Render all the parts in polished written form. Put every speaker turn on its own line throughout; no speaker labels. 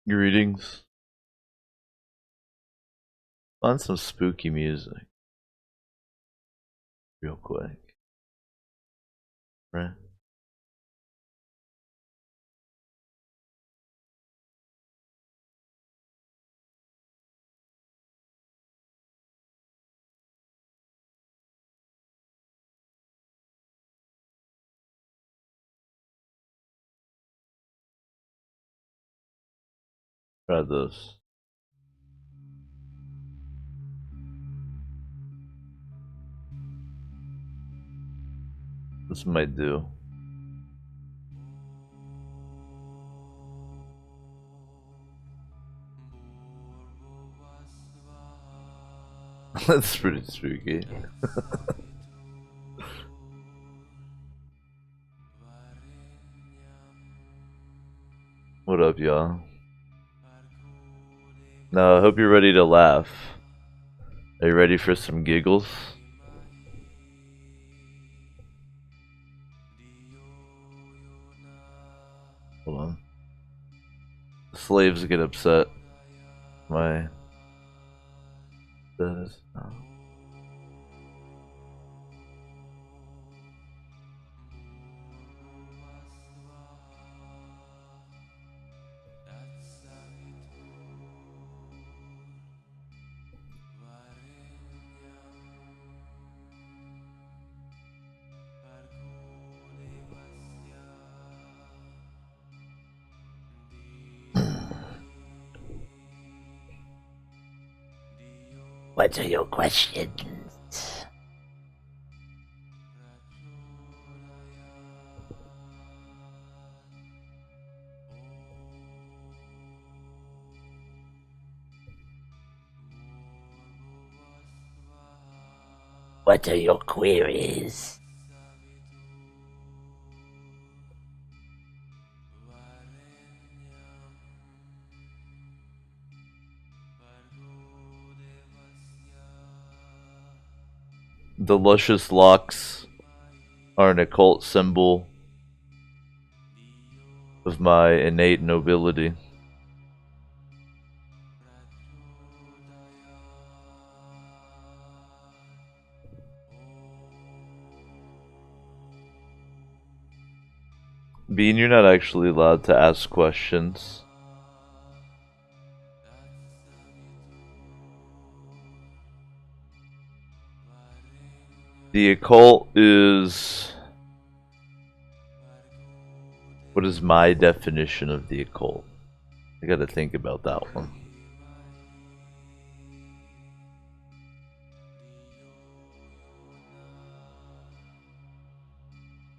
Greetings. On some spooky music, real quick. Right? Try this. This might do. That's pretty spooky. What up, y'all? Now, I hope you're ready to laugh. Are you ready for some giggles? Hold on. Slaves get upset. My. This. Oh.
What are your questions? What are your queries?
The luscious locks are an occult symbol of my innate nobility. Bean, you're not actually allowed to ask questions. The occult is... What is my definition of the occult? I gotta think about that one.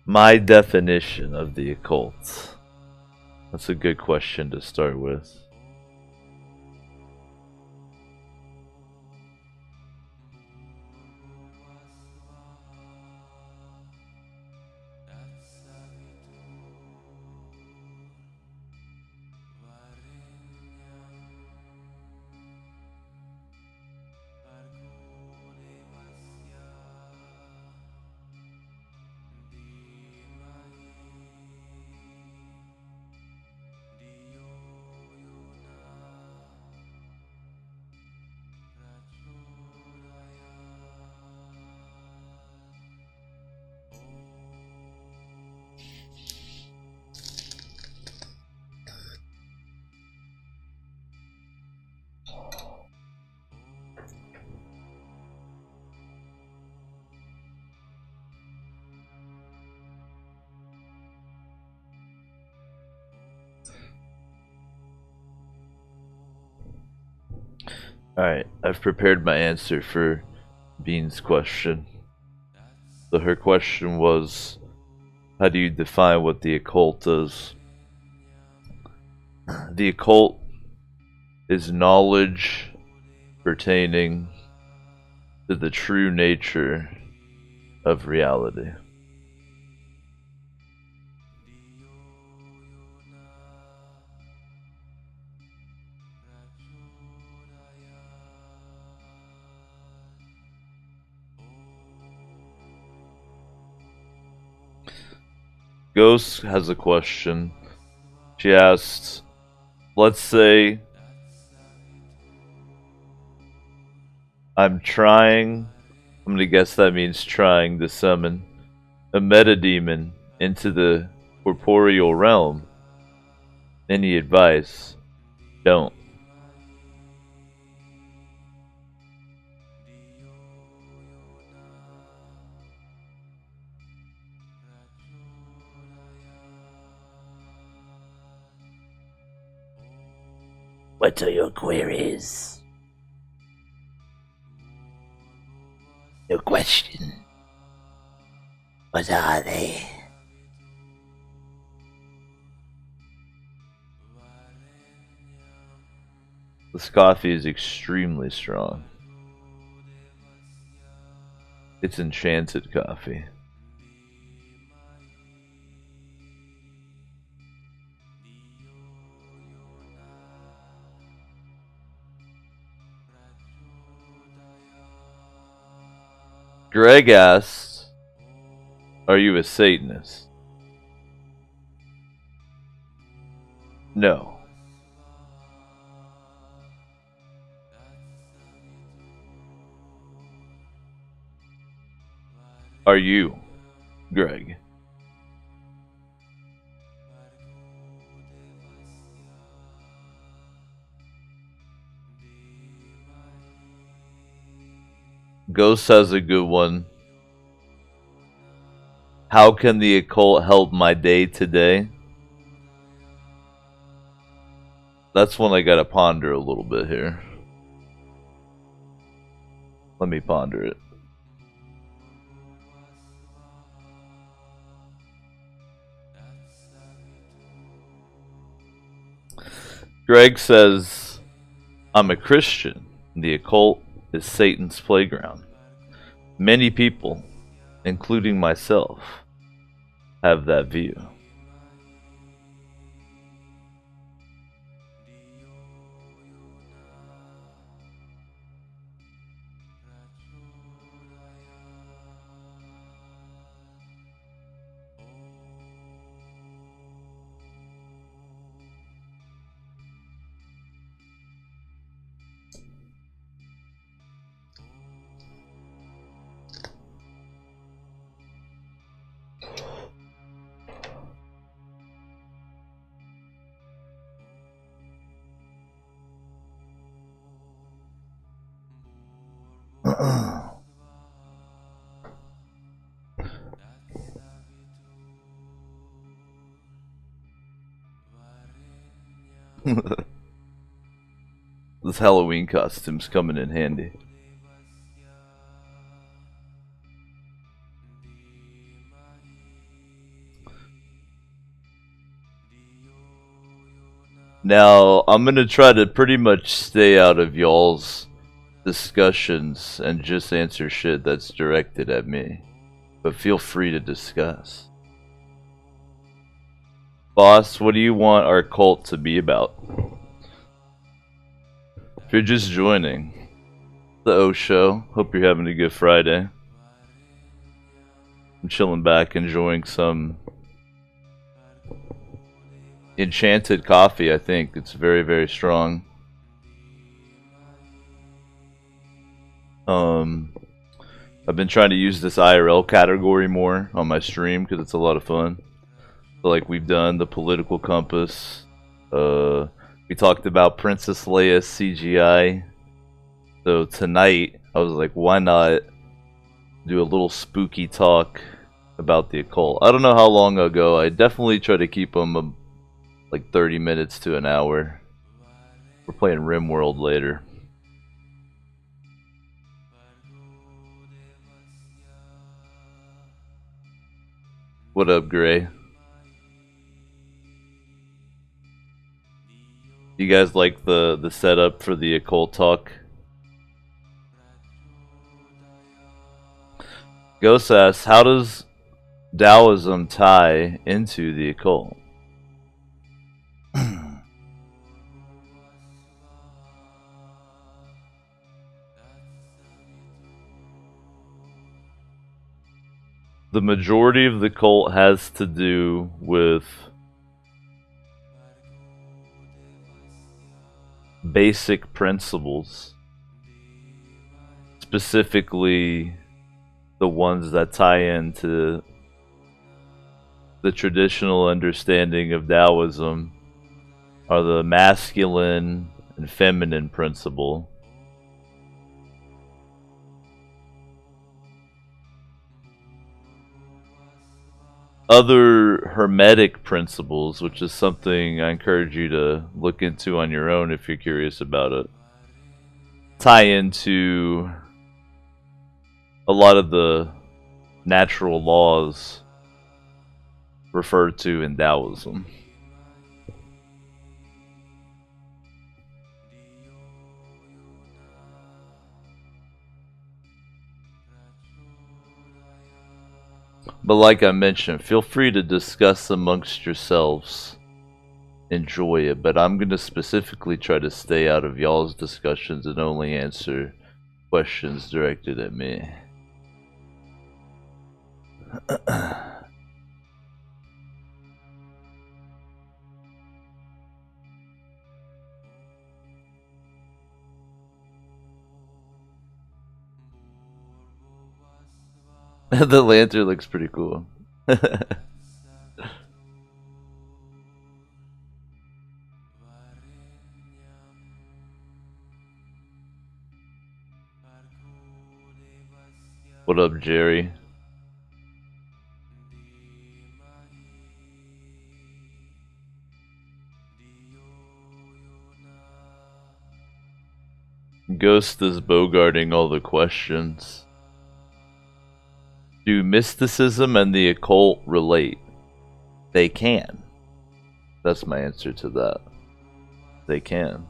My definition of the occult. That's a good question to start with. Alright, I've prepared my answer for Bean's question. So her question was, how do you define what the occult is? The occult is knowledge pertaining to the true nature of reality. Ghost has a question. She asked, let's say I'm gonna guess that means trying to summon a metademon into the corporeal realm. Any advice? Don't.
What are your queries? Your question. What are they?
This coffee is extremely strong. It's enchanted coffee. Greg asks, are you a Satanist? No. Are you, Greg? Ghost has a good one. How can the occult help my day today? That's one I gotta ponder a little bit here. Let me ponder it. Greg says, I'm a Christian. The occult is Satan's playground. Many people, including myself, have that view. This Halloween costume's coming in handy. Now, I'm gonna try to pretty much stay out of y'all's discussions and just answer shit that's directed at me. But feel free to discuss. Boss, what do you want our cult to be about? If you're just joining the O Show, hope you're having a good Friday. I'm chilling back, enjoying some enchanted coffee, I think. It's very, very strong. I've been trying to use this IRL category more on my stream because it's a lot of fun. So, like, we've done the political compass. We talked about Princess Leia's CGI. So tonight, I was like, why not do a little spooky talk about the occult? I don't know how long ago. I definitely try to keep them like 30 minutes to an hour. We're playing RimWorld later. What up, Gray? You guys like the setup for the occult talk? Ghost asks, how does Taoism tie into the occult? The majority of the cult has to do with basic principles, specifically the ones that tie into the traditional understanding of Taoism, are the masculine and feminine principle. Other hermetic principles, which is something I encourage you to look into on your own if you're curious about it, tie into a lot of the natural laws referred to in Taoism. But like I mentioned, feel free to discuss amongst yourselves. Enjoy it, but I'm going to specifically try to stay out of y'all's discussions and only answer questions directed at me. The lantern looks pretty cool. What up, Jerry? Ghost is bogarting all the questions. Do mysticism and the occult relate? They can. That's my answer to that. They can.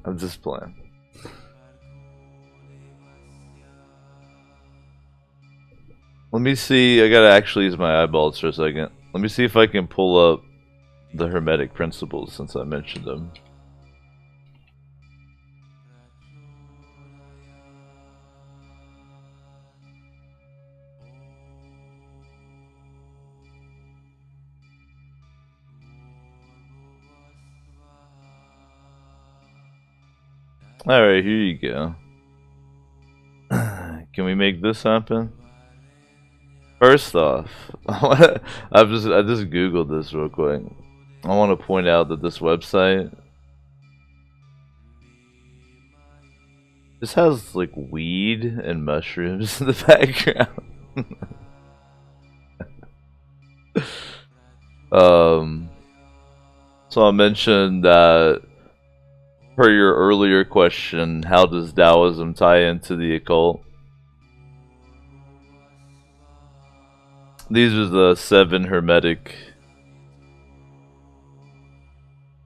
I'm just playing. Let me see. I gotta actually use my eyeballs for a second. Let me see if I can pull up the Hermetic principles since I mentioned them. Alright, here you go. Can we make this happen? First off, I just googled this real quick. I want to point out that this website just has like weed and mushrooms in the background. So I mentioned that per your earlier question, how does Taoism tie into the occult? These are the 7 Hermetic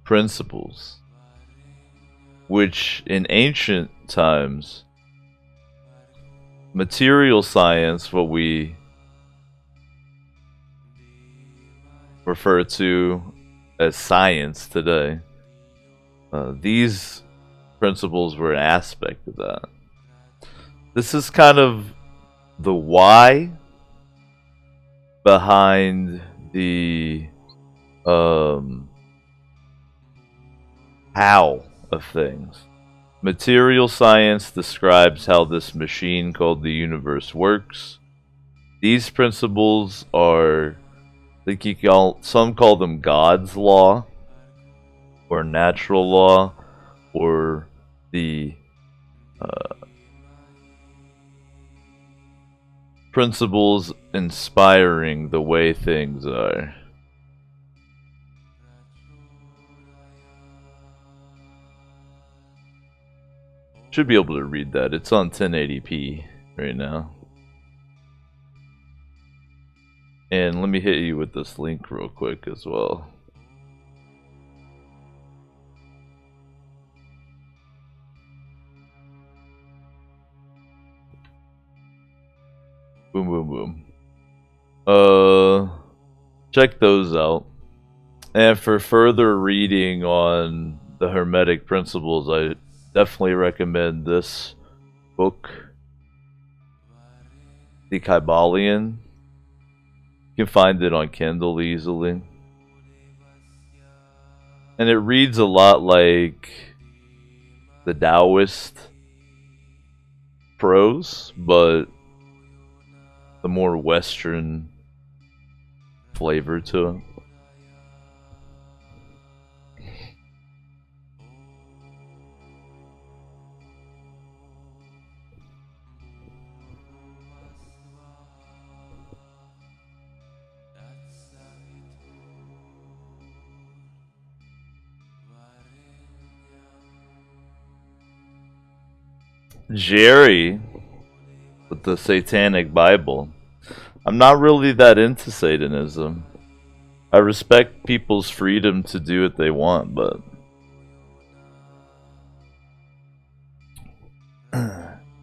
principles, which in ancient times, material science, what we refer to as science today, these principles were an aspect of that. This is kind of the why behind the how of things. Material science describes how this machine called the universe works. These principles are, I think some call them God's law, or natural law, or the principles inspiring the way things are. Should be able to read that. It's on 1080p right now. And let me hit you with this link real quick as well. Boom, boom, boom. Check those out. And for further reading on the Hermetic principles, I definitely recommend this book. the Kybalion. You can find it on Kindle easily. And it reads a lot like the Taoist prose, but the more Western flavor to it. Jerry with the Satanic Bible. I'm not really that into Satanism. I respect people's freedom to do what they want, but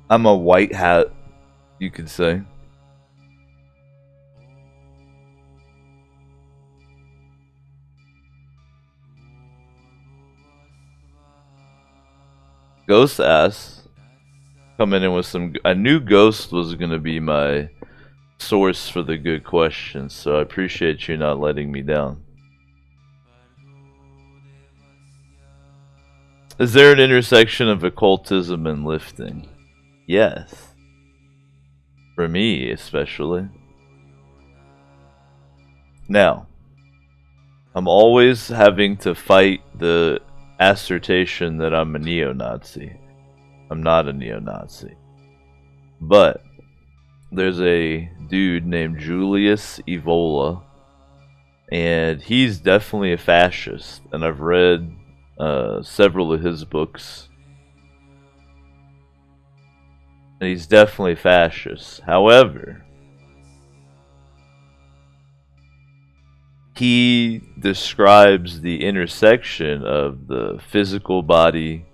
I'm a white hat, you could say. Ghost ass coming in with some. I knew Ghost was gonna be my source for the good questions, so I appreciate you not letting me down. Is there an intersection of occultism and lifting? Yes. For me, especially. Now, I'm always having to fight the assertion that I'm a neo-Nazi. I'm not a neo-Nazi. But there's a dude named Julius Evola, and he's definitely a fascist, and I've read several of his books, and he's definitely fascist. However, he describes the intersection of the physical body,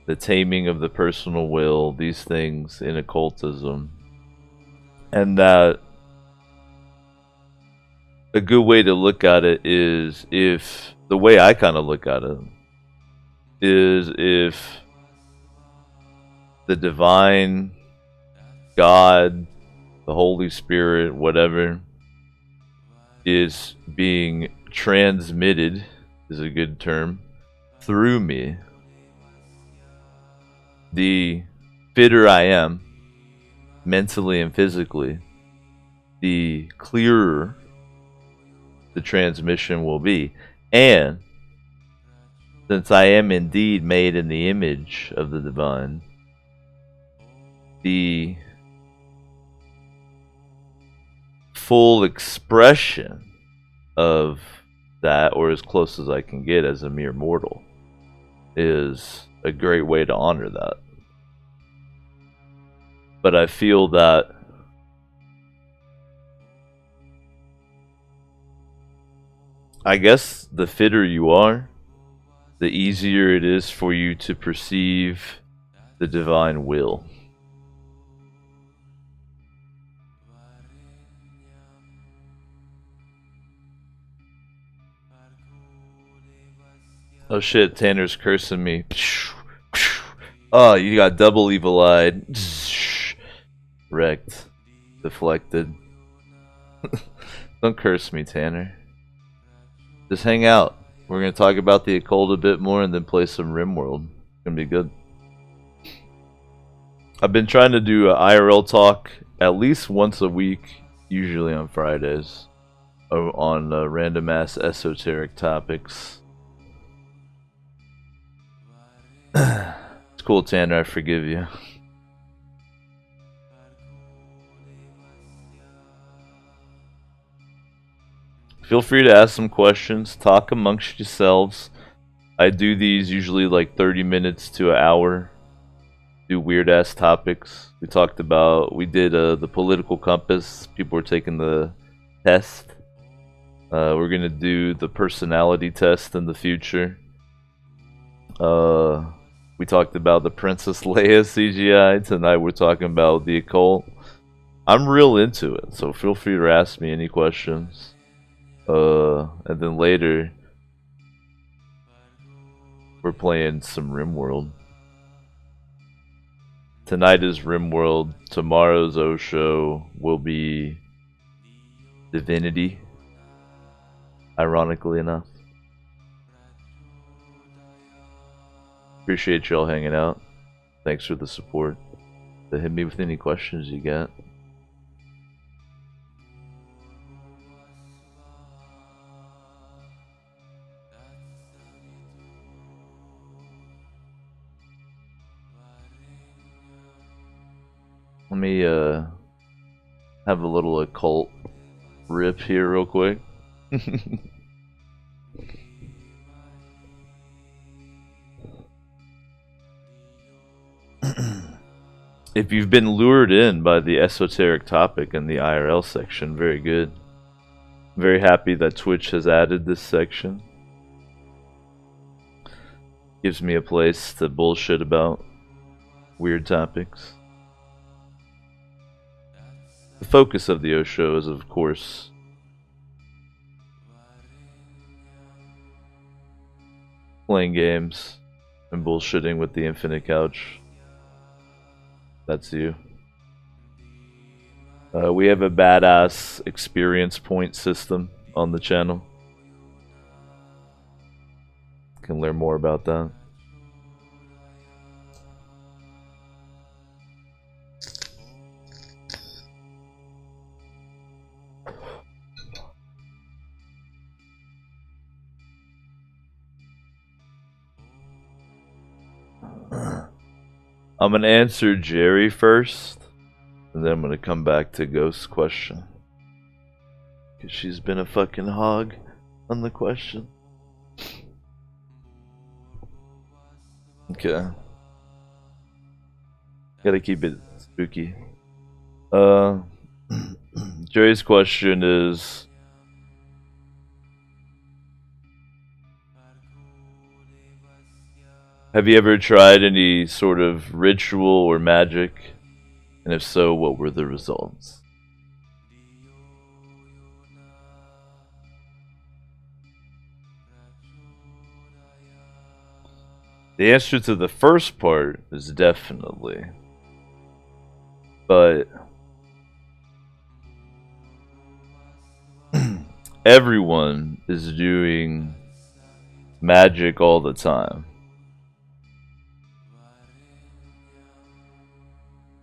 the taming of the personal will, these things in occultism, and that a good way to look at it is, if the way I kind of look at it is, if the divine God, the Holy Spirit, whatever, is being transmitted, is a good term, through me, the fitter I am, mentally and physically, the clearer the transmission will be. And since I am indeed made in the image of the divine, the full expression of that, or as close as I can get as a mere mortal, is a great way to honor that. But I feel that I guess the fitter you are, the easier it is for you to perceive the divine will. Oh shit, Tanner's cursing me. Oh, you got double evil eyed. Wrecked. Deflected. Don't curse me, Tanner. Just hang out. We're going to talk about the occult a bit more and then play some RimWorld. It's going to be good. I've been trying to do an IRL talk at least once a week, usually on Fridays, on random ass esoteric topics. It's cool, Tanner. I forgive you. Feel free to ask some questions. Talk amongst yourselves. I do these usually like 30 minutes to an hour. Do weird ass topics. We did the political compass. People were taking the test. We're gonna do the personality test in the future. We talked about the Princess Leia CGI. Tonight we're talking about the occult. I'm real into it, so feel free to ask me any questions. And then later we're playing some RimWorld. Tonight is Rimworld. Tomorrow's Osho will be Divinity, ironically enough. Appreciate y'all hanging out. Thanks for the support. Hit me with any questions you got. Let me have a little occult rip here real quick. If you've been lured in by the esoteric topic in the IRL section, very good. Very happy that Twitch has added this section. Gives me a place to bullshit about weird topics. The focus of the Osho is, of course, playing games and bullshitting with the infinite couch. That's you. We have a badass experience point system on the channel. Can learn more about that. I'm gonna answer Jerry first, and then I'm gonna come back to Ghost's question. Because she's been a fucking hog on the question. Okay. Gotta keep it spooky. Jerry's question is, have you ever tried any sort of ritual or magic? And if so, what were the results? The answer to the first part is definitely. But everyone is doing magic all the time.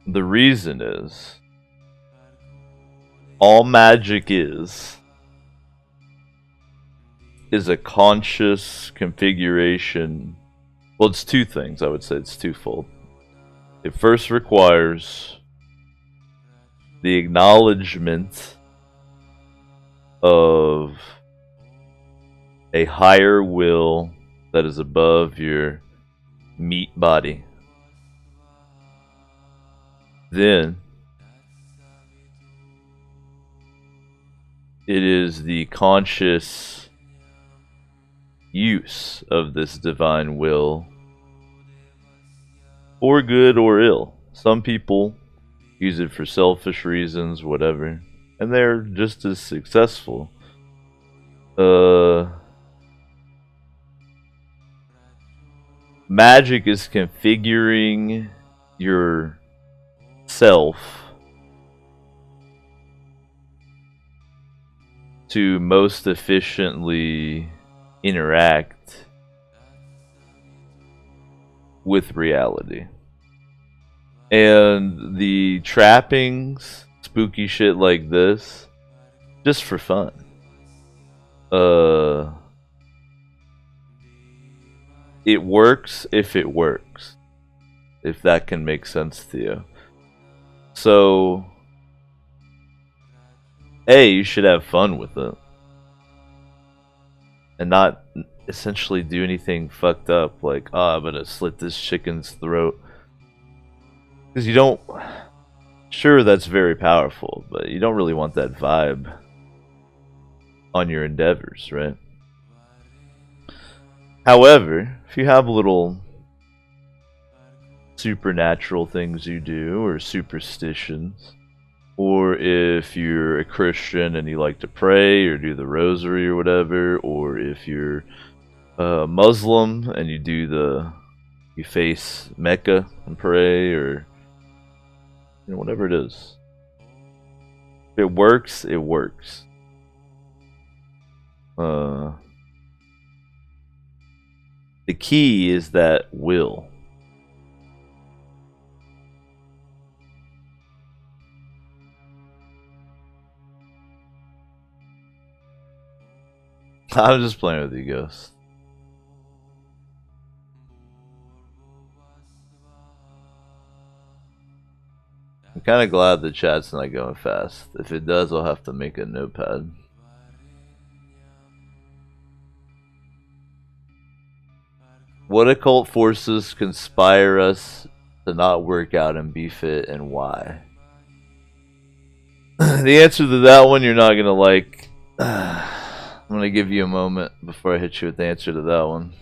The reason is, all magic is a conscious configuration. Well, it's two things. I would say it's twofold. It first requires the acknowledgement of a higher will that is above your meat body. Then it is the conscious use of this divine will for good or ill. Some people use it for selfish reasons, whatever, and they're just as successful. Magic is configuring your self to most efficiently interact with reality. And the trappings, spooky shit like this, just for fun. It works if it works. If that can make sense to you. So, A, you should have fun with it. And not essentially do anything fucked up like, I'm gonna slit this chicken's throat. Because you don't... Sure, that's very powerful, but you don't really want that vibe on your endeavors, right? However, if you have little supernatural things you do, or superstitions, or if you're a Christian and you like to pray or do the rosary or whatever, or if you're Muslim and you face Mecca and pray, or You know, whatever it is. If it works, it works. The key is that will. I'm just playing with you, Ghost. I'm kind of glad the chat's not going fast. If it does, I'll have to make a notepad. What occult forces conspire us to not work out and be fit, and why? The answer to that one you're not gonna like. I'm gonna give you a moment before I hit you with the answer to that one.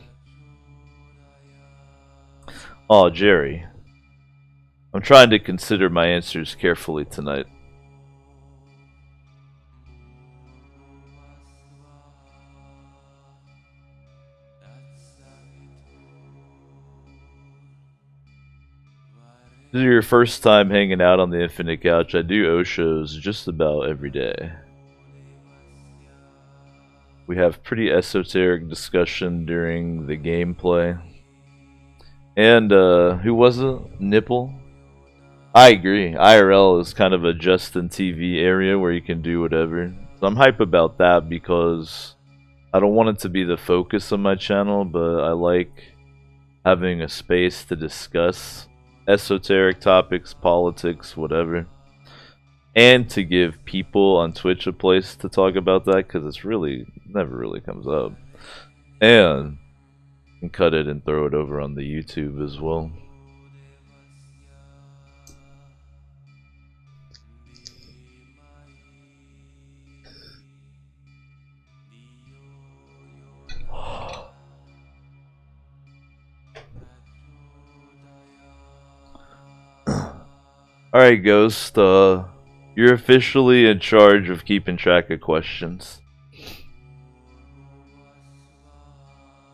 Oh, Jerry. I'm trying to consider my answers carefully tonight. This is your first time hanging out on the Infinite Couch. I do Oshos just about every day. We have pretty esoteric discussion during the gameplay. And who was it? Nipple? I agree. IRL is kind of a Justin TV area where you can do whatever. So I'm hype about that because I don't want it to be the focus of my channel, but I like having a space to discuss esoteric topics, politics, whatever. And to give people on Twitch a place to talk about that because it's really never really comes up. And can cut it and throw it over on the YouTube as well. Alright, Ghost, you're officially in charge of keeping track of questions.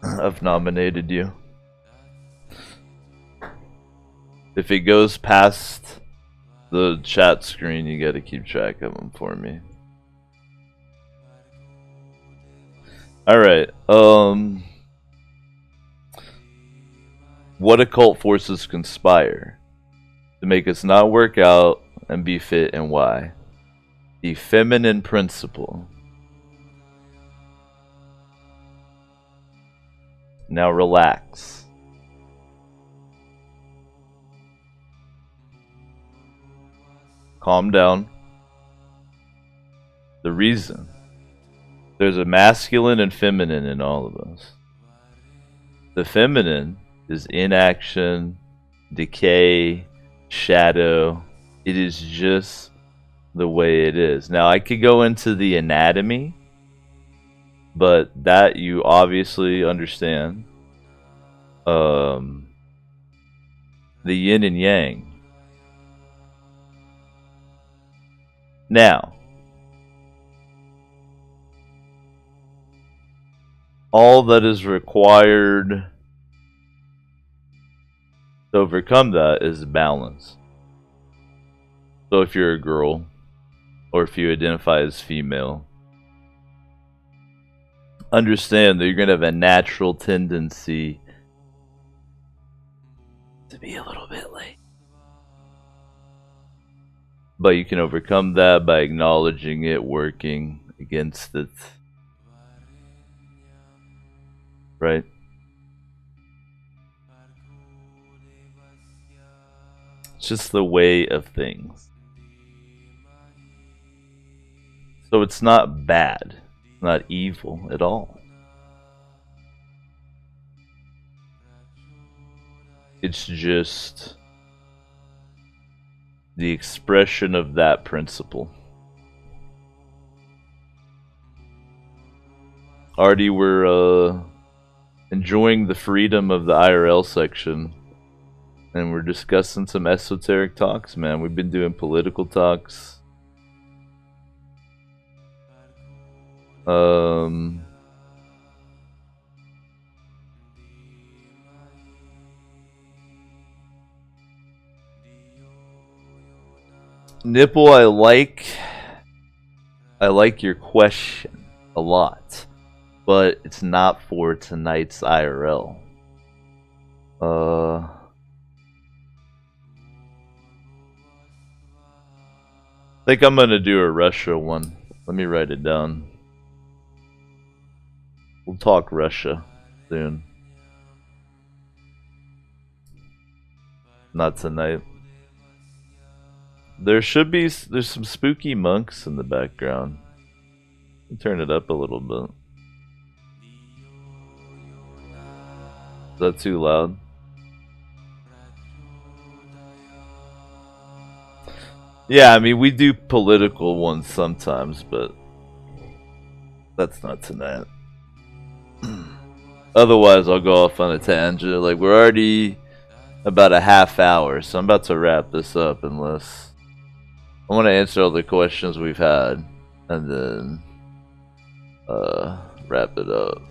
I've nominated you. If it goes past the chat screen, you gotta keep track of them for me. Alright, what occult forces conspire to make us not work out and be fit, and why? The feminine principle. Now relax. Calm down. The reason. There's a masculine and feminine in all of us. The feminine is inaction, decay, shadow. It is just the way it is. Now, I could go into the anatomy, but that you obviously understand. The yin and yang. Now, all that is required to overcome that is balance. So if you're a girl, or if you identify as female, understand that you're going to have a natural tendency to be a little bit late. But you can overcome that by acknowledging it, working against it. Right? It's just the way of things. So it's not bad, not evil at all. It's just the expression of that principle. Already we're enjoying the freedom of the IRL section, and we're discussing some esoteric talks, man. We've been doing political talks. Nipple, I like your question a lot, but it's not for tonight's IRL. I think I'm gonna do a Russia one. Let me write it down. We'll talk Russia soon. Not tonight. There's some spooky monks in the background. Turn it up a little bit. Is that too loud? Yeah, I mean, we do political ones sometimes, but that's not tonight. Otherwise, I'll go off on a tangent. Like, we're already about a half hour, so I'm about to wrap this up unless I want to answer all the questions we've had and then wrap it up.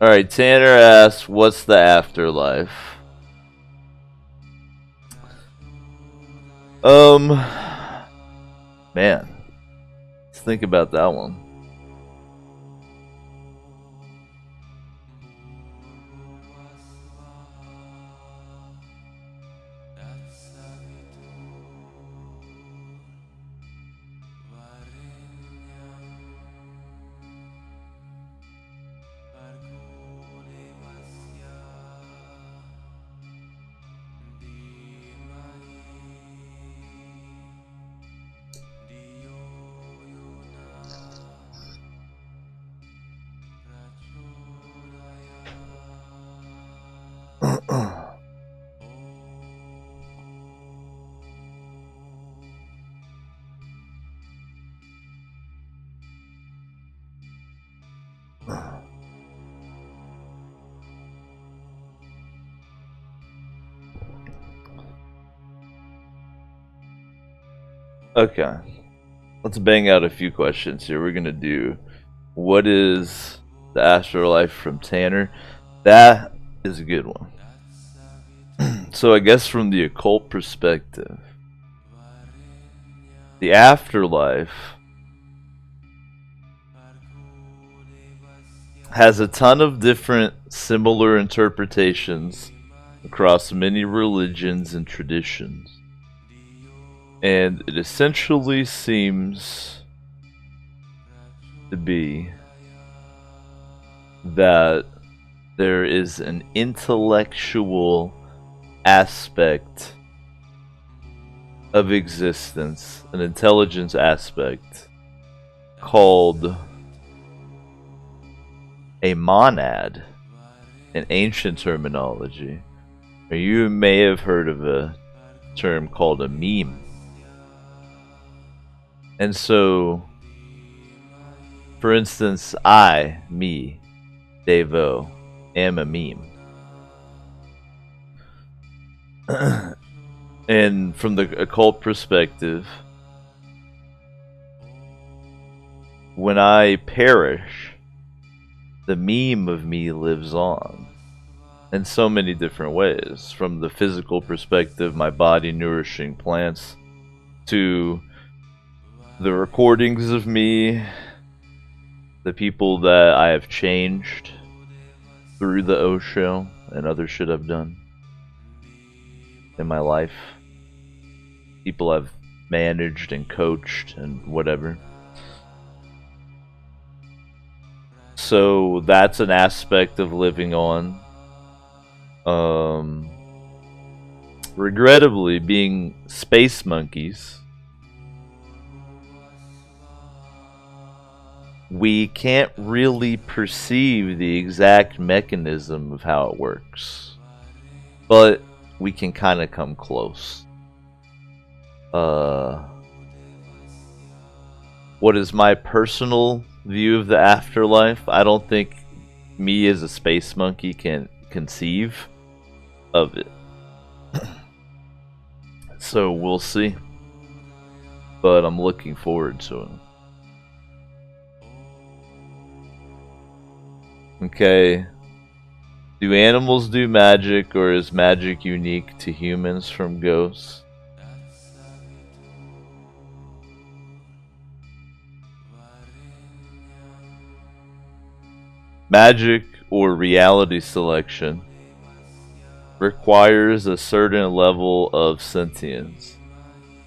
Alright, Tanner asks, what's the afterlife? Man, let's think about that one. Okay, let's bang out a few questions here. We're gonna do, what is the afterlife from Tanner? That is a good one. So I guess from the occult perspective, the afterlife has a ton of different similar interpretations across many religions and traditions. And it essentially seems to be that there is an intellectual aspect of existence, an intelligence aspect called a monad, in ancient terminology. Or you may have heard of a term called a meme. And so, for instance, me, Devo, am a meme. And from the occult perspective, when I perish, the meme of me lives on in so many different ways. From the physical perspective, my body nourishing plants, to the recordings of me, the people that I have changed through the Osho and other shit I've done in my life, people I've managed and coached and whatever. So that's an aspect of living on. Regrettably, being space monkeys, we can't really perceive the exact mechanism of how it works, but we can kind of come close. What is my personal view of the afterlife? I don't think me as a space monkey can conceive of it. So we'll see. But I'm looking forward to it. Okay. Do animals do magic, or is magic unique to humans from ghosts? Magic or reality selection requires a certain level of sentience.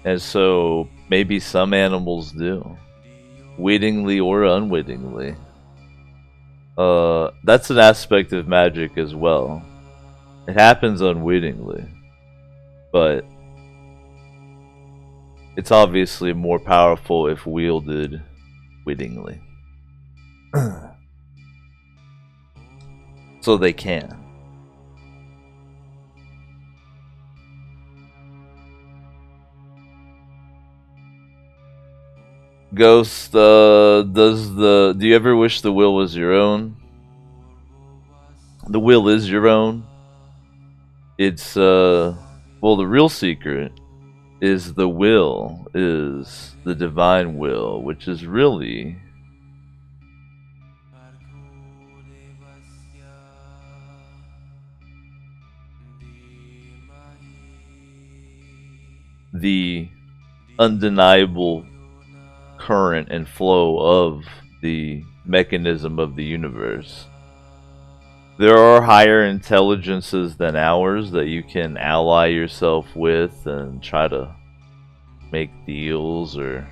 And so maybe some animals do, wittingly or unwittingly. That's an aspect of magic as well. It happens unwittingly, but it's obviously more powerful if wielded wittingly. So they can. Ghost, do you ever wish the will was your own? The will is your own. It's, well, the real secret is the will is the divine will, which is really the undeniable current and flow of the mechanism of the universe. There are higher intelligences than ours that you can ally yourself with and try to make deals or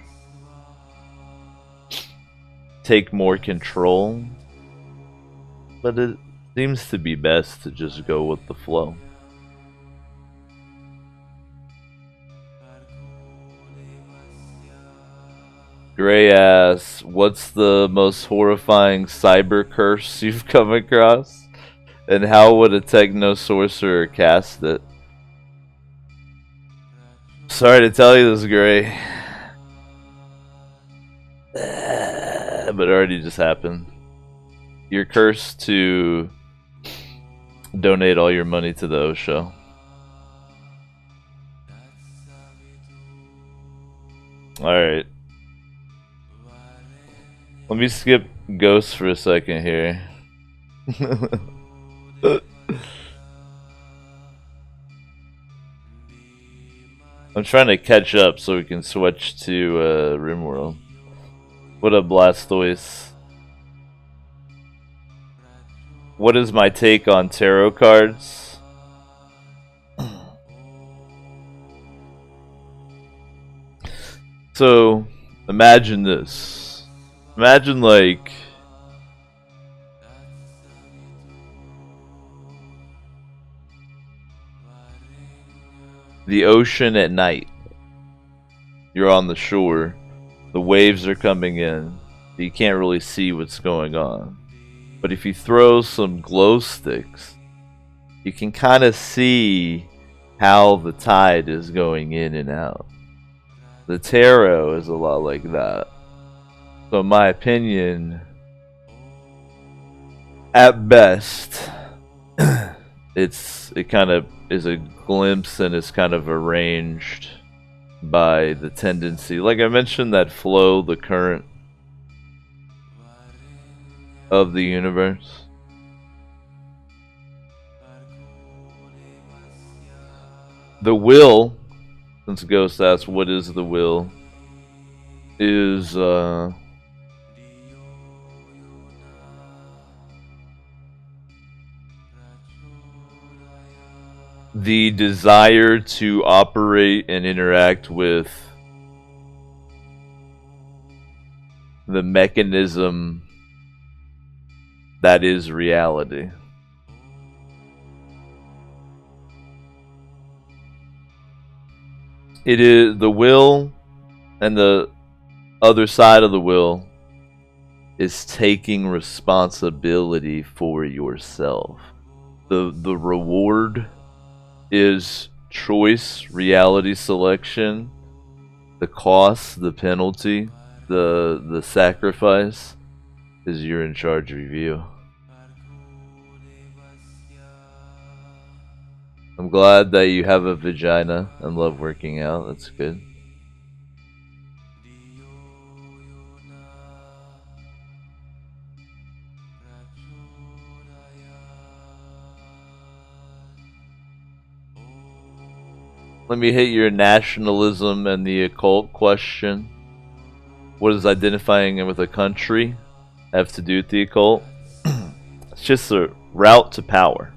take more control, but it seems to be best to just go with the flow. Gray asks, what's the most horrifying cyber curse you've come across? And how would a techno sorcerer cast it? Sorry to tell you this, Gray. But it already just happened. You're cursed to donate all your money to the Osho. Alright. Let me skip ghosts for a second here. I'm trying to catch up so we can switch to RimWorld. What up, Blastoise? What is my take on tarot cards? So, imagine this. Imagine, like, the ocean at night. You're on the shore. The waves are coming in. You can't really see what's going on. But if you throw some glow sticks, you can kind of see how the tide is going in and out. The tarot is a lot like that. So in my opinion, at best, it kind of is a glimpse and is kind of arranged by the tendency. Like I mentioned, that flow, the current of the universe. The will, since Ghost asks what is the will, is the desire to operate and interact with the mechanism that is reality. It is the will, and the other side of the will is taking responsibility for yourself. The reward is choice, reality selection. The cost, the penalty, the sacrifice is you're in charge of you. I'm glad that you have a vagina and love working out. That's good. Let me hit your nationalism and the occult question. What does identifying with a country have to do with the occult? It's just a route to power.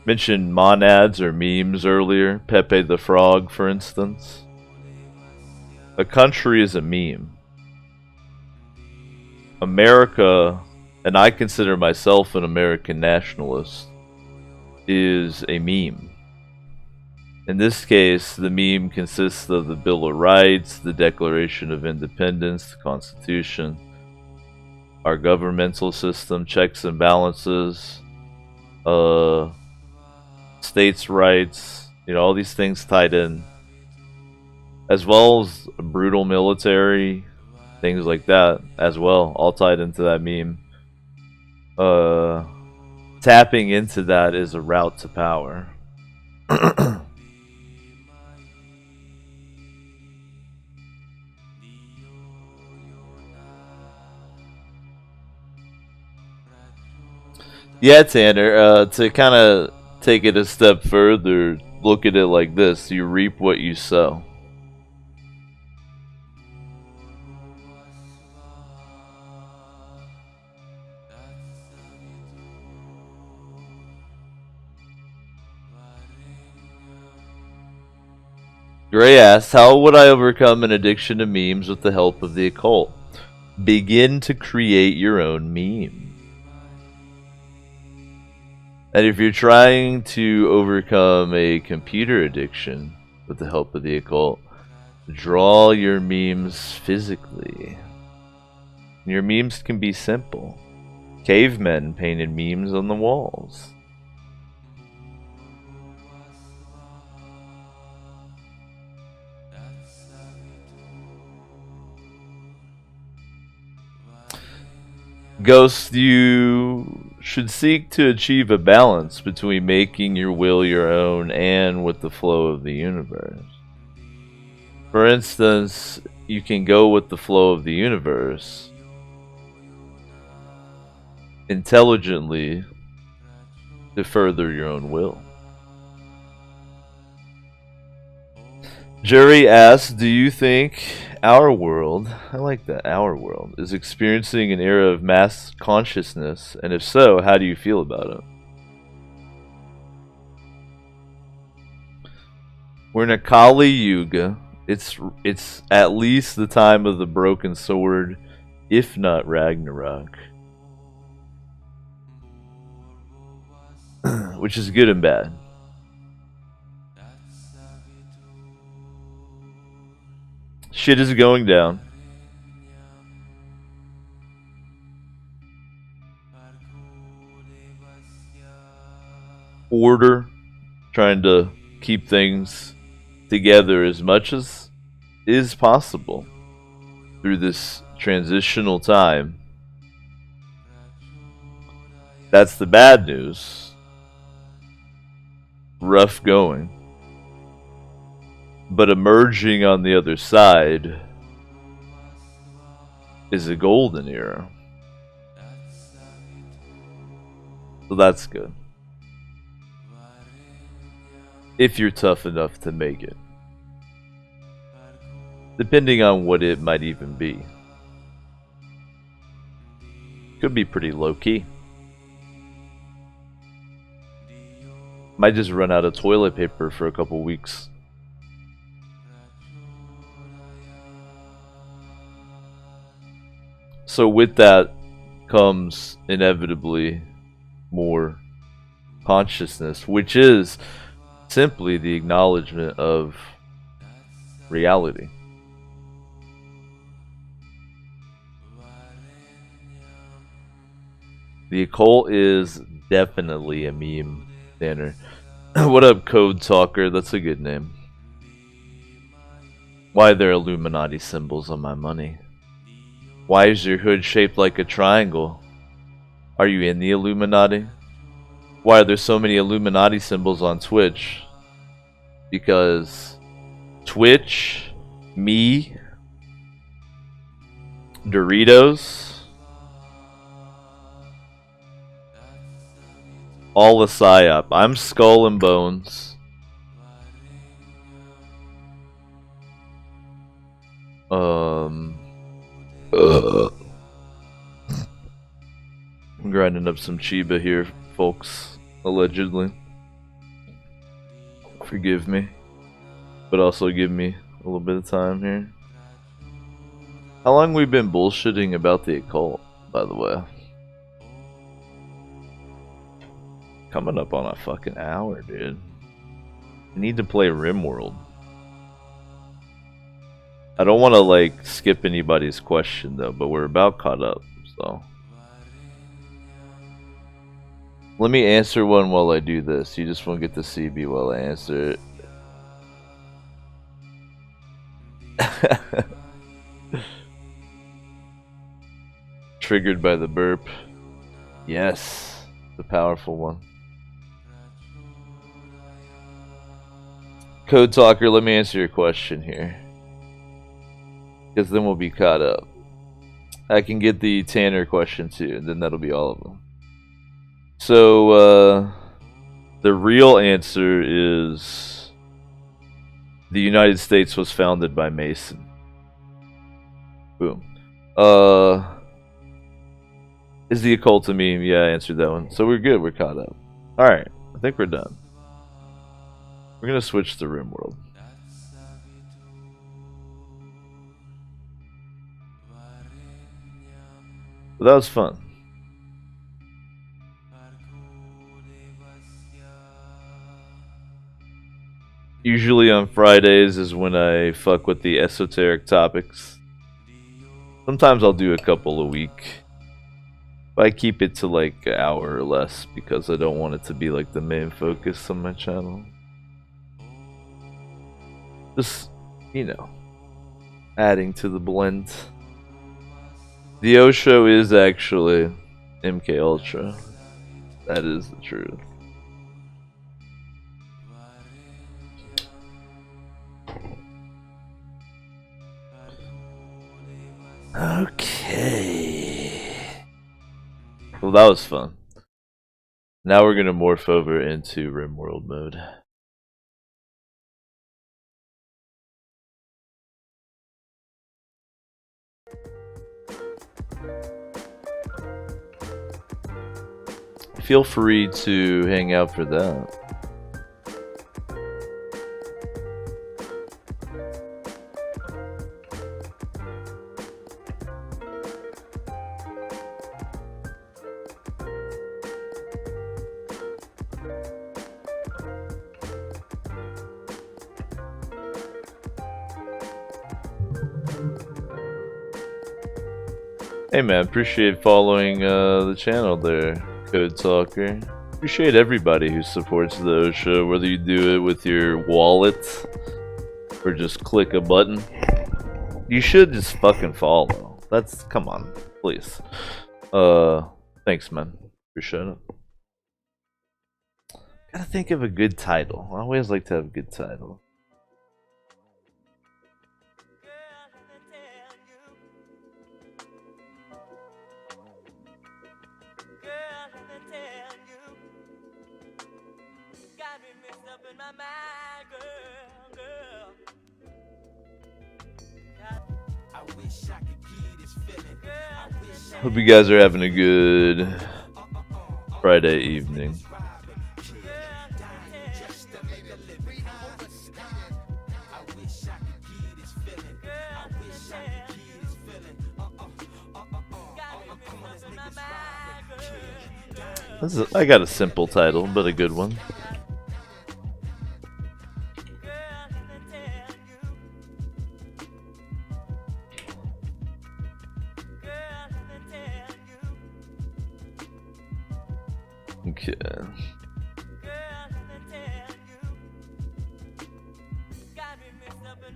Mentioned monads or memes earlier. Pepe the Frog, for instance. A country is a meme. America, and I consider myself an American nationalist, is a meme. In this case, the meme consists of the Bill of Rights, the Declaration of Independence, the Constitution, our governmental system, checks and balances, states' rights, all these things tied in, as well as a brutal military, things like that as well, all tied into that meme. Tapping into that is a route to power. Yeah, Tanner, to kind of take it a step further, look at it like this: you reap what you sow. Gray asks, how would I overcome an addiction to memes with the help of the occult? Begin to create your own meme. And if you're trying to overcome a computer addiction with the help of the occult, draw your memes physically. Your memes can be simple. Cavemen painted memes on the walls. Ghost, you should seek to achieve a balance between making your will your own and with the flow of the universe. For instance, you can go with the flow of the universe intelligently to further your own will. Jerry asks, do you think our world, I like that, our world, is experiencing an era of mass consciousness? And if so, how do you feel about it? We're in a Kali Yuga. It's at least the time of the broken sword, if not Ragnarok. Which is good and bad. Shit is going down. Order, trying to keep things together as much as is possible through this transitional time. That's the bad news. Rough going. But emerging on the other side is a golden era. So that's good. If you're tough enough to make it. Depending on what it might even be. Could be pretty low-key. Might just run out of toilet paper for a couple weeks. So with that comes inevitably more consciousness, which is simply the acknowledgement of reality. The occult is definitely a meme, Tanner. What up, Code Talker? That's a good name. Why are there Illuminati symbols on my money? Why is your hood shaped like a triangle? Are you in the Illuminati? Why are there so many Illuminati symbols on Twitch? Because Twitch, me, Doritos, all a psyop. I'm Skull and Bones. I'm grinding up some Chiba here, folks. Allegedly. Forgive me. But also give me a little bit of time here. How long we been bullshitting about the occult, by the way? Coming up on a fucking hour, dude. I need to play RimWorld. I don't want to like skip anybody's question though, but we're about caught up, so let me answer one while I do this. You just won't get to see me while I answer it. Triggered by the burp. Yes, the powerful one. Code Talker, let me answer your question here. Because then we'll be caught up. I can get the Tanner question too, and then that'll be all of them. So, the real answer is the United States was founded by Mason. Boom. Is the occult a meme? Yeah, I answered that one. So we're good, we're caught up. Alright, I think we're done. We're gonna switch to RimWorld. But that was fun. Usually on Fridays is when I fuck with the esoteric topics. Sometimes I'll do a couple a week. But I keep it to like an hour or less because I don't want it to be like the main focus on my channel. Just, you know, adding to the blend. The O show is actually MK Ultra. That is the truth. Okay. Well, that was fun. Now we're gonna morph over into RimWorld mode. Feel free to hang out for that. Hey man, appreciate following the channel there, Code Talker. Appreciate everybody who supports the show, whether you do it with your wallet or just click a button. You should just fucking follow. That's, come on, please. Thanks man, appreciate it. Gotta think of a good title. I always like to have a good title. Hope you guys are having a good Friday evening. I got a simple title, but a good one. Okay.
Got me mixed up in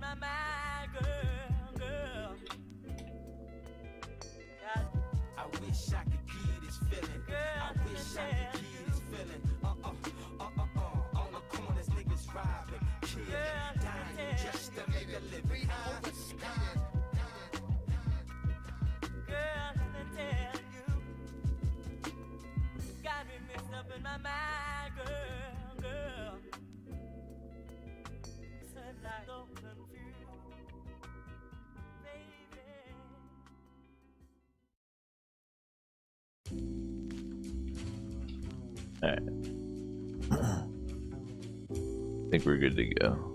my mind.
Alright. I think we're good to go.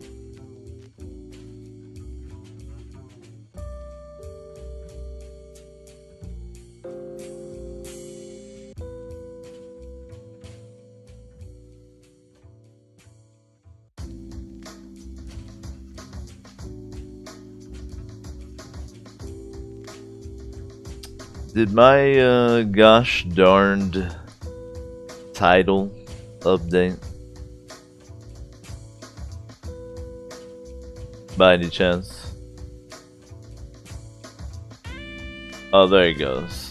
Did my gosh darned title update by any chance? Oh, there he goes.